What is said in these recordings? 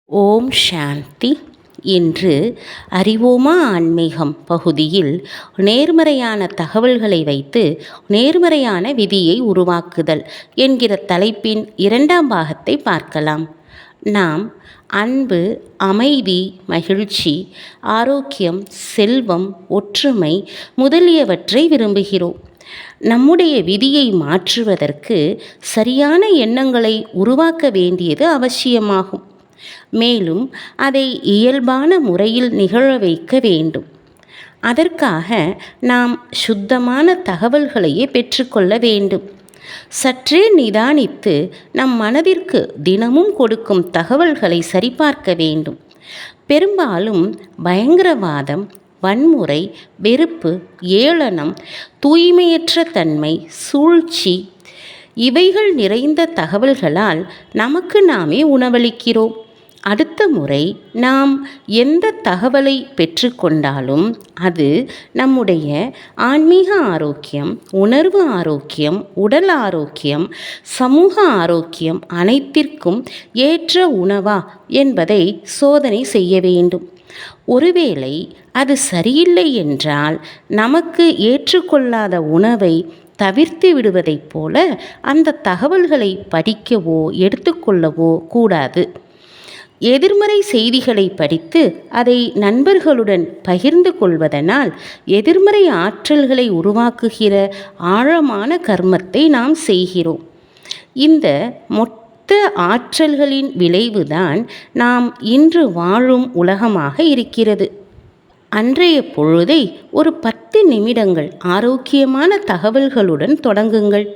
ஓம் சாந்தி. இன்று அறிவோமா ஆன்மீகம் பகுதியில் நேர்மறையான தகவல்களை வைத்து நேர்மறையான விதியை உருவாக்குதல் என்கிற தலைப்பின் 2ஆம் பாகத்தை பார்க்கலாம். நாம் அன்பு, அமைதி, மகிழ்ச்சி, ஆரோக்கியம், செல்வம், ஒற்றுமை முதலியவற்றை விரும்புகிறோம். நம்முடைய விதியை மாற்றுவதற்கு சரியான எண்ணங்களை உருவாக்க வேண்டியது அவசியமாகும். மேலும் அதை இயல்பான முறையில் நிகழ வைக்க வேண்டும். அதற்காக நாம் சுத்தமான தகவல்களையே பெற்றுக்கொள்ள வேண்டும். சற்றே நிதானித்து நம் மனதிற்கு தினமும் கொடுக்கும் தகவல்களை சரிபார்க்க வேண்டும். பெரும்பாலும் பயங்கரவாதம், வன்முறை, வெறுப்பு, ஏளனம், தூய்மையற்ற தன்மை, சூழ்ச்சி இவைகள் நிறைந்த தகவல்களால் நமக்கு நாமே உணவளிக்கிறோம். அடுத்த முறை நாம் எந்த தகவலை பெற்றுக்கொண்டாலும் அது நம்முடைய ஆன்மீக ஆரோக்கியம், உணர்வு ஆரோக்கியம், உடல் ஆரோக்கியம், சமூக ஆரோக்கியம் அனைத்திற்கும் ஏற்ற உணவா என்பதை சோதனை செய்ய வேண்டும். ஒருவேளை அது சரியில்லை என்றால் நமக்கு ஏற்றுக்கொள்ளாத உணவை தவிர்த்து விடுவதைப் போல அந்த தகவல்களை படிக்கவோ எடுத்துக்கொள்ளவோ கூடாது. எதிர்மறை செய்திகளை படித்து அதை நண்பர்களுடன் பகிர்ந்து கொள்வதனால் எதிர்மறை ஆற்றல்களை உருவாக்குகிற ஆழமான கர்மத்தை நாம் செய்கிறோம். இந்த மொத்த ஆற்றல்களின் விளைவுதான் நாம் இன்று வாழும் உலகமாக இருக்கிறது. அன்றைய பொழுதை ஒரு 10 நிமிடங்கள் ஆரோக்கியமான தகவல்களுடன் தொடங்குங்கள்.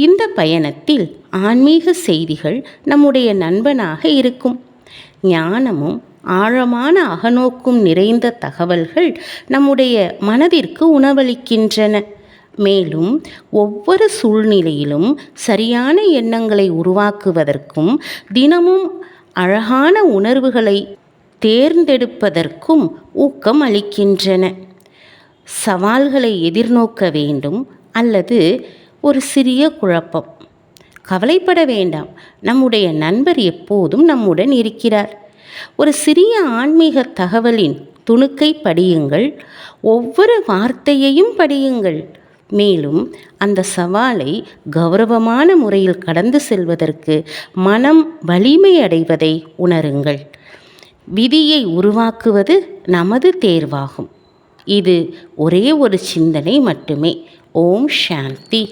இந்த பயணத்தில் ஆன்மீக செய்திகள் நம்முடைய நண்பனாக இருக்கும். ஞானமும் ஆழமான அகநோக்கும் நிறைந்த தகவல்கள் நம்முடைய மனதிற்கு உணவளிக்கின்றன. மேலும் ஒவ்வொரு சூழ்நிலையிலும் சரியான எண்ணங்களை உருவாக்குவதற்கும் தினமும் அழகான உணர்வுகளை தேர்ந்தெடுப்பதற்கும் ஊக்கம் அளிக்கின்றன. சவால்களை எதிர்நோக்க வேண்டும் அல்லது ஒரு சிறிய குழப்பம்? கவலைப்பட வேண்டாம். நம்முடைய நண்பர் எப்போதும் நம்முடன் இருக்கிறார். ஒரு சிறிய ஆன்மீக தகவலின் துணுக்கை படியுங்கள். ஒவ்வொரு வார்த்தையையும் படியுங்கள். மேலும் அந்த சவாலை கௌரவமான முறையில் கடந்து செல்வதற்கு மனம் வலிமை அடைவதை உணருங்கள். விதியை உருவாக்குவது நமது தேர்வாகும். இது ஒரே ஒரு சிந்தனை மட்டுமே. ஓம் சாந்தி.